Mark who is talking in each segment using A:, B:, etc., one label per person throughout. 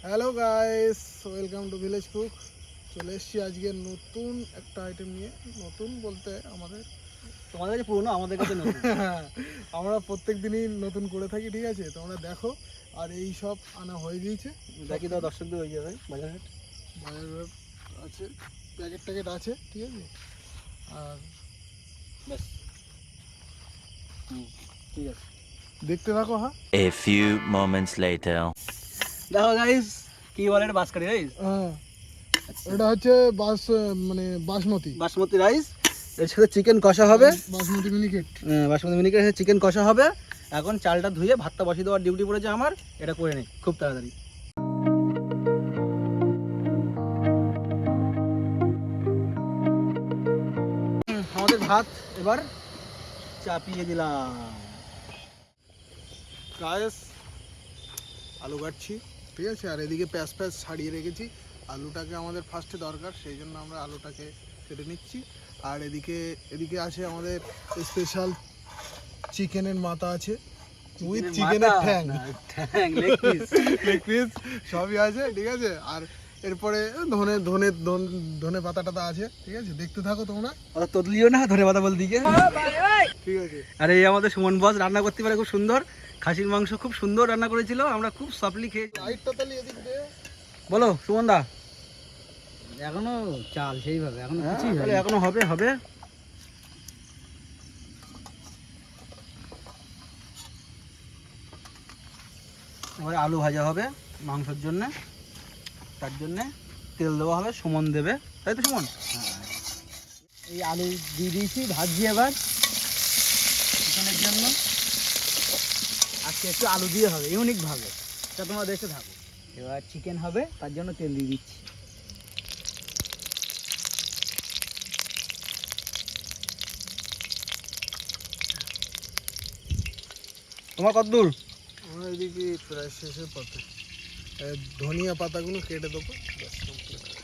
A: Hello guys, welcome to village cook. চলে এসেছি আজকে নতুন একটা আইটেম নিয়ে। নতুন বলতে আমাদের
B: তোমাদের কাছে পুরনো, আমাদের কাছে নতুন।
A: আমরা প্রত্যেক দিনই নতুন করে থাকি, ঠিক আছে? তোমরা দেখো। আর এই সব আনা হয়ে গিয়েছে,
B: দেখি তো দর্শকদের হয়ে যাবে। বাজার
A: আছে, প্যাকেট ট্যাকেট আছে, ঠিক আছে? আর
B: ব্যাস, ঠিক আছে,
A: দেখতে থাকো। হ্যাঁ,
C: A few moments later.
B: দেখো গাইস, কি বলে এটা? বাঁশকাঠি রাইস।
A: হ্যাঁ, এটা হচ্ছে
B: বাসমতি রাইস। এর সাথে চিকেন কষা হবে,
A: বাসমতি মিনিকেট।
B: বাসমতি মিনিকের সাথে চিকেন কষা হবে। এখন চালটা ধুয়ে ভাতটা বসিয়ে দেওয়ার ডিউটি পড়েছে আমার। এটা করে নেই খুব তাড়াতাড়ি। আমাদের ভাত এবার চাপিয়ে দিলাম।
A: গাইস, আলু কাটছি, ঠিক আছে? আর এদিকে প্যাঁচ ছাড়িয়ে রেখেছি। আলুটাকে আমাদের ফার্স্টে দরকার, সেই জন্য আমরা আলুটাকে কেটে নিচ্ছি। আর এদিকে আছে আমাদের স্পেশাল চিকেনের মাথা আছে, উইথ চিকেনের ঠ্যাং, লেগ পিস সবই আছে, ঠিক আছে? আর এরপরে ধনে পাতা টাতা আছে, ঠিক আছে? দেখতে থাকো তোমরা।
B: তদলিও না, ধরে পাতা বল দিকে,
A: ঠিক আছে?
B: আর এই আমাদের সুমন বস রান্না করতে পারে খুব সুন্দর। খাসির মাংস খুব সুন্দর রান্না করেছিল, আমরা খুব সফটলি খেয়েছি।
A: লাইটটা তাহলে এদিক দিয়ে
B: বলো সুমন দা।
D: এখনো চাল সেইভাবে এখনো কিছুই
B: তাহলে
D: হয়নি।
B: এখনো হবে হবে। এবারে আলু ভাজা হবে মাংসের জন্য, তার জন্য তেল দেওয়া হবে, সুমন দেবে, তাই তো সুমন?
D: এই আলু দিয়ে দিয়েছি, ভাজছি এবার চিকেনের জন্য। আজকে একটু আলু দিয়ে হবে ইউনিক ভাবে, তা তোমরা দেখতে থাকো। এবার চিকেন হবে, তার জন্য তেল দিয়ে দিচ্ছি।
B: তোমার কত দূর?
A: আমরা এদিকে প্রায় শেষের পথে। ধনিয়া পাতাগুলো কেটে দেবো,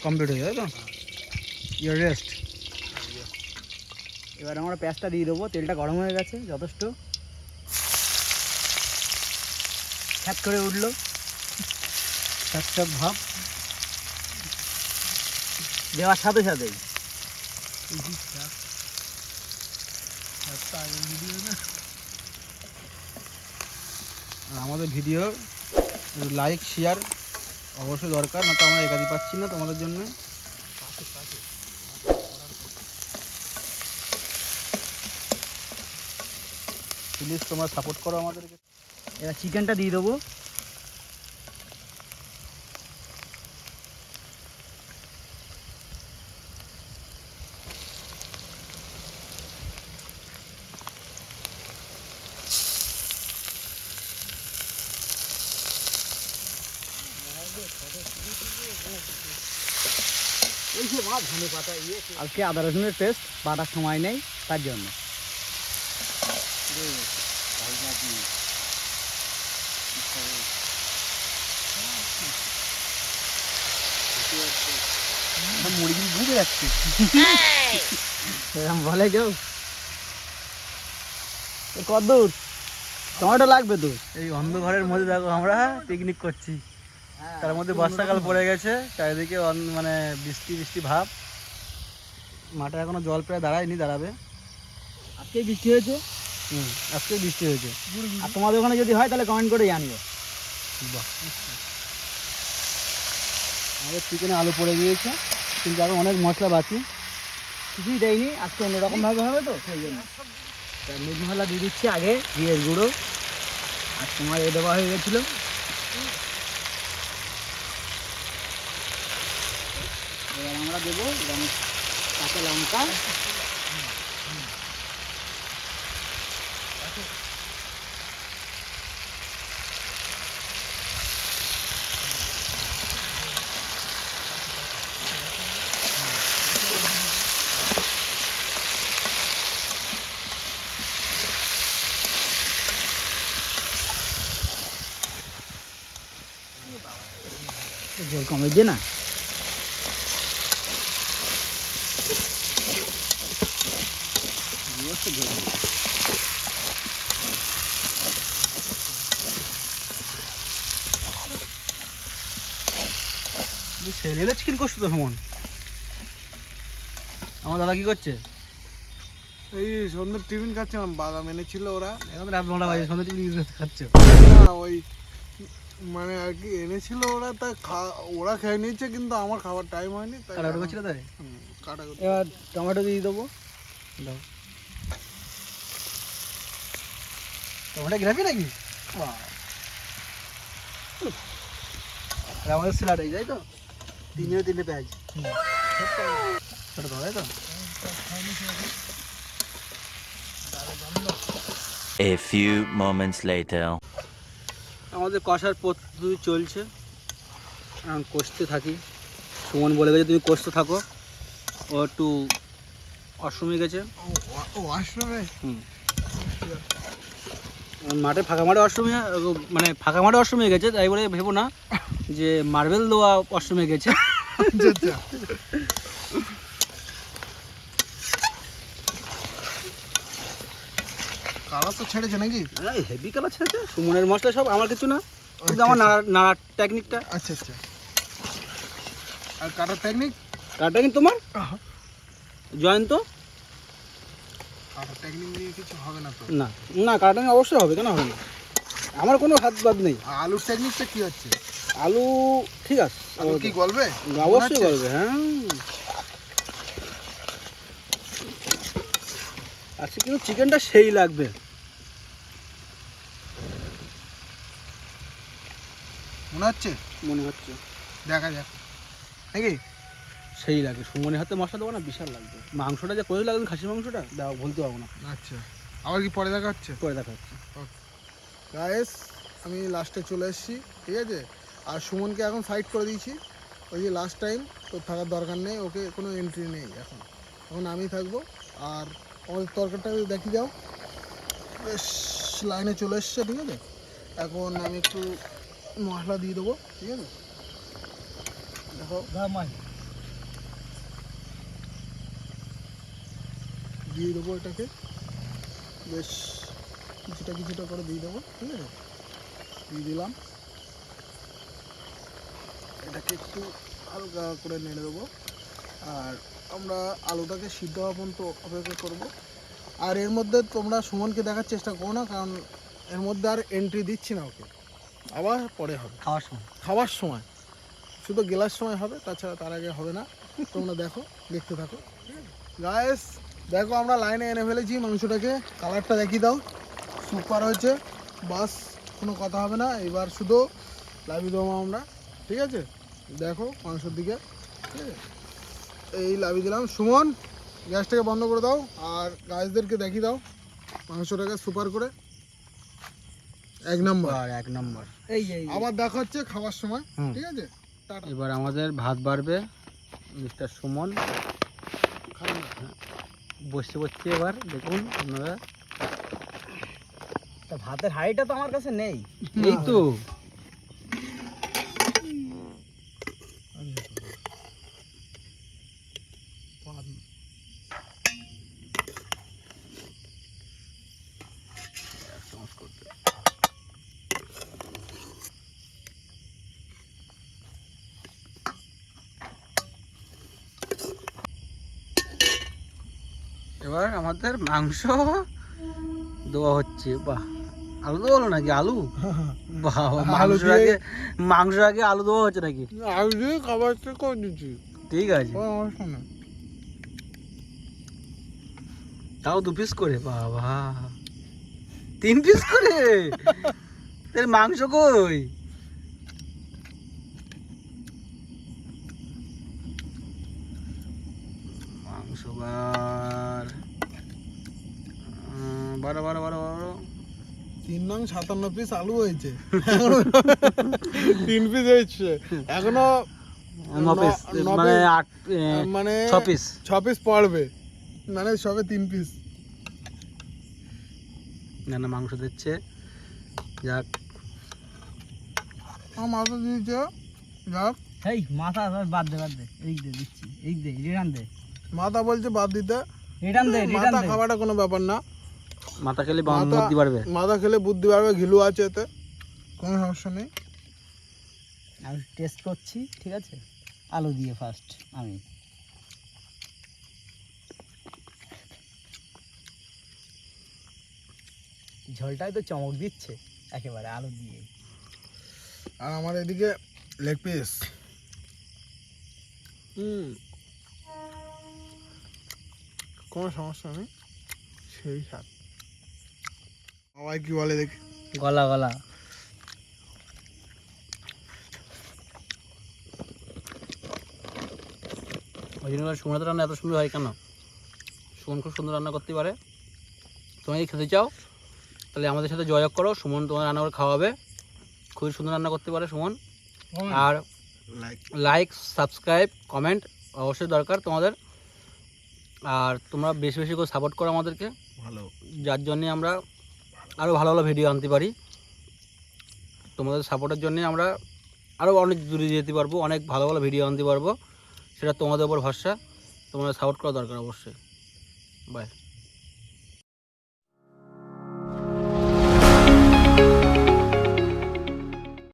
B: কমপ্লিট হয়ে যাবে তো? Your rest.
D: এবার আমরা পেঁয়াজটা দিয়ে দেবো। তেলটা গরম হয়ে গেছে যথেষ্ট, ছ্যাপ করে উঠলো,
B: ছ্যাপ ভাব
D: দেওয়ার সাথে সাথেই
B: আমাদের ভিডিও লাইক শেয়ার অবশ্যই দরকার, না তো আমরা একাধিক পাচ্ছি না তোমাদের জন্য। প্লিজ তোমরা সাপোর্ট করো আমাদেরকে।
D: এবার চিকেনটা দিয়ে দেবো। আজকে আদা রসুনের পেস্ট বাটার সময় নেই, তার জন্য।
B: মুরগি বুঝে যাচ্ছে
D: এরকম বলে কেউ? কত দূর টমেটো লাগবে তো?
B: এই অন্ধকারের মধ্যে দেখো আমরা পিকনিক করছি, তার মধ্যে বর্ষাকাল পড়ে গেছে, চারিদিকে মানে বৃষ্টি বৃষ্টি ভাব। মাঠে এখনো জল প্রায় দাঁড়ায়নি, দাঁড়াবে।
D: আজকেই বৃষ্টি হয়েছে।
B: আজকে বৃষ্টি হয়েছে।
D: আর তোমাদের ওখানে যদি হয় তাহলে কমেন্ট করে জানিও।
B: বাহ, আমাদের চিকেনে আলু পড়ে গিয়েছে, কিন্তু এখন অনেক মশলা বাকি।
D: কিছুই দেয়নি, আজকে অন্যরকমভাবে হবে তো সেই জন্য। মিট মশলা দিয়ে দিচ্ছি আগে, জিরের গুঁড়ো, আর তোমার এ দেওয়া হয়ে গেছিলো। এবার আমরা দেবো কাঁচা লঙ্কা, জল কমেছে না।
B: ছেলে চিকেন করছো তো সুমন? আমার দাদা কি করছে?
A: এই সন্ধ্যের টিফিন খাচ্ছে, বাদাম এনেছিল ওরা।
B: এখন রাত 9টা বাজে, সন্ধ্যে টিফিন খাচ্ছে।
A: না ওই মানে আর কি এনেছিল ওরা, তাই ওরা খেয়ে নিয়েছে, কিন্তু আমার খাবার টাইম হয়নি তাই
B: কাটাকুটি করছিল তাই?
A: কাটা
B: এবার টমেটো দিয়ে দেবো। দাও। টমেটো গ্রাফি নাকি? আর আমাদের স্যালাড এই যাই তো 3 পেঁয়াজ। ছোট তো তাই তো?
C: A few moments later.
B: আমাদের কষার পদ্ধতি চলছে, এখন কষতে থাকি। সুমন বলে গেছে তুমি কষতে থাকো, ও একটু অসময়ে গেছে।
A: ও আশ্রমে
B: মাঠে ফাঁকা মাঠে অষ্টমী, মানে ফাঁকা মাঠে অষ্টমী গেছে, তাই বলে ভেবো না যে মার্বেল দেওয়া অষ্টমী গেছে।
A: কালা তো ছেড়েছে নাকি?
B: হেভি কালার ছেড়েছে। সুমনের মশলা সব, আমার কিছু না, কিন্তু আমার নাড়ার টেকনিকটা।
A: আচ্ছা আচ্ছা। আর কাটার টেকনিক?
B: কাটা কিন্তু তোমার জয়ন্ত।
A: কাটার টেকনিক নিয়ে কিছু হবে না তো?
B: না না, কাটা অবশ্যই হবে, কেন হবে না? আমার কোনো হাত বাদ নেই।
A: আলুর টেকনিকটা কি হচ্ছে?
B: আলু ঠিক আছে,
A: আলু কি গলবে?
B: অবশ্যই করবে। হ্যাঁ, আচ্ছা, কিন্তু চিকেনটা সেই লাগবে।
A: মনে হচ্ছে?
B: মনে হচ্ছে
A: দেখা যাক নাকি?
B: সেই লাগে। সুমনের হাতে মশলা দেবো না, বিশাল লাগবে। মাংসটা যে করে লাগবে, খাসির মাংসটা দাও, বলতে পারবো না।
A: আচ্ছা, আবার কি পরে দেখা হচ্ছে?
B: করে দেখা হচ্ছে।
A: গাইস, আমি লাস্টে চলে এসেছি, ঠিক আছে? আর সুমনকে এখন সাইড করে দিয়েছি। ওই যে লাস্ট টাইম, তো থাকার দরকার নেই, ওকে কোনো এন্ট্রি নেই এখন। এখন আমি থাকবো। আর আমাদের তরকারিটা দেখি যাও, বেশ লাইনে চলে এসছে, ঠিক আছে? এখন আমি একটু মশলা দিয়ে দেবো, ঠিক আছে? দেখো, দিয়ে দেবো এটাকে, বেশ কিছুটা কিছুটা করে দিয়ে দেবো, ঠিক আছে? দিয়ে দিলাম। এটাকে একটু হালকা করে নেড়ে দেবো। আর আমরা আলুটাকে সিদ্ধ হওয়া পর্যন্ত অপেক্ষা করবো। আর এর মধ্যে তোমরা সুমনকে দেখার চেষ্টা করো না, কারণ এর মধ্যে আর এন্ট্রি দিচ্ছি না ওকে, আবার পরে হবে
B: খাওয়ার সময়।
A: খাওয়ার সময়, শুধু গেলার সময় হবে, তাছাড়া তার আগে হবে না। তোমরা দেখো, দেখতে থাকো, ঠিক আছে? গাইস, দেখো আমরা লাইনে এনে ফেলেছি মাংসটাকে। কালারটা দেখিয়ে দাও, সুপার হয়েছে। বাস, কোনো কথা হবে না, এবার শুধু লাভিয়ে দেবো আমরা, ঠিক আছে? দেখো মাংসের দিকে, ঠিক আছে? এই লাভিয়ে দিলাম। সুমন, গ্যাসটাকে বন্ধ করে দাও, আর গাইসদেরকে দেখিয়ে দাও মাংসটাকে সুপার করে, এক নম্বর।
B: এক নম্বর।
D: এই
A: আবার দেখা হচ্ছে খাওয়ার সময়, ঠিক আছে? টাটা।
B: এবার আমাদের ভাত বাড়বে, মিস্টার সুমন বসে বসছে। এবার দেখুন আপনারা,
D: তা ভাতের হাঁড়িটা তো আমার কাছে নেই।
B: এই তো এবার আমাদের মাংস দেওয়া হচ্ছে। বাহ, আলু দেওয়া হলো নাকি? আলু, বাহ, মাংস আগে আলু দেওয়া হচ্ছে নাকি?
A: আলু দিয়ে খাবারটা করে দিচ্ছি,
B: ঠিক আছে,
A: কোনো সমস্যা না।
B: তাও 2 পিস করে? বাবা, 3 পিস করে? তাহলে মাংস কই? মাংস বার 12
A: 3 নং 57 পিস আলু হয়েছে, 3 পিস হয়েছে এখনো,
B: 9 পিস, মানে 8,
A: মানে
B: 6 পিস।
A: 6 পিস পড়বে, মানে সবে 3 পিস।
B: না না, মাংস দিচ্ছে, যাক।
A: মাথা দিয়েছে, যাক।
D: এই মাথা বাদ দে, এই দে দিচ্ছি, এই দে রিটার্ন দে,
A: মাথা বলছে বাদ দিতে,
D: রিটার্ন দে, রিটার্ন
A: মাথা
D: দে।
A: খাওয়াটা কোনো ব্যাপার না।
B: মাথা খেলে বুদ্ধি বাড়বে।
A: মাথা খেলে বুদ্ধি বাড়বে, ঘিলু আছে এতে, কোনো সমস্যা নেই।
D: আমি টেস্ট করছি, ঠিক আছে? আলু দিয়ে ফার্স্ট আমি। ঝোলটাই তো চমক দিচ্ছে একেবারে আলু দিয়ে।
A: আর আমার এদিকে লেগ পিস। কোনো সমস্যা নেই, সেই স্বাদ। সবাই কি বলে দেখি।
B: গলা গলা। ওই জন্য সুমনের রান্না এত সুন্দর হয় কেন? সুমন খুব সুন্দর রান্না করতে পারে। তুমি যদি খেতে চাও তাহলে আমাদের সাথে যোগাযোগ করো, সুমন তোমার রান্না করে খাওয়াবে। খুবই সুন্দর রান্না করতে পারে সুমন। আর লাইক, সাবস্ক্রাইব, কমেন্ট অবশ্যই দরকার তোমাদের। আর তোমরা বেশি বেশি করে সাপোর্ট করো আমাদেরকে,
A: ভালো,
B: যার জন্যে আমরা আরও ভালো ভালো ভিডিও আনতে পারি। তোমাদের সাপোর্টের জন্যে আমরা আরও অনেক দূরে যেতে পারবো, অনেক ভালো ভালো ভিডিও আনতে পারবো। সেটা তোমাদের উপর ভরসা, তোমাদের সাপোর্ট করা দরকার অবশ্যই। বাই।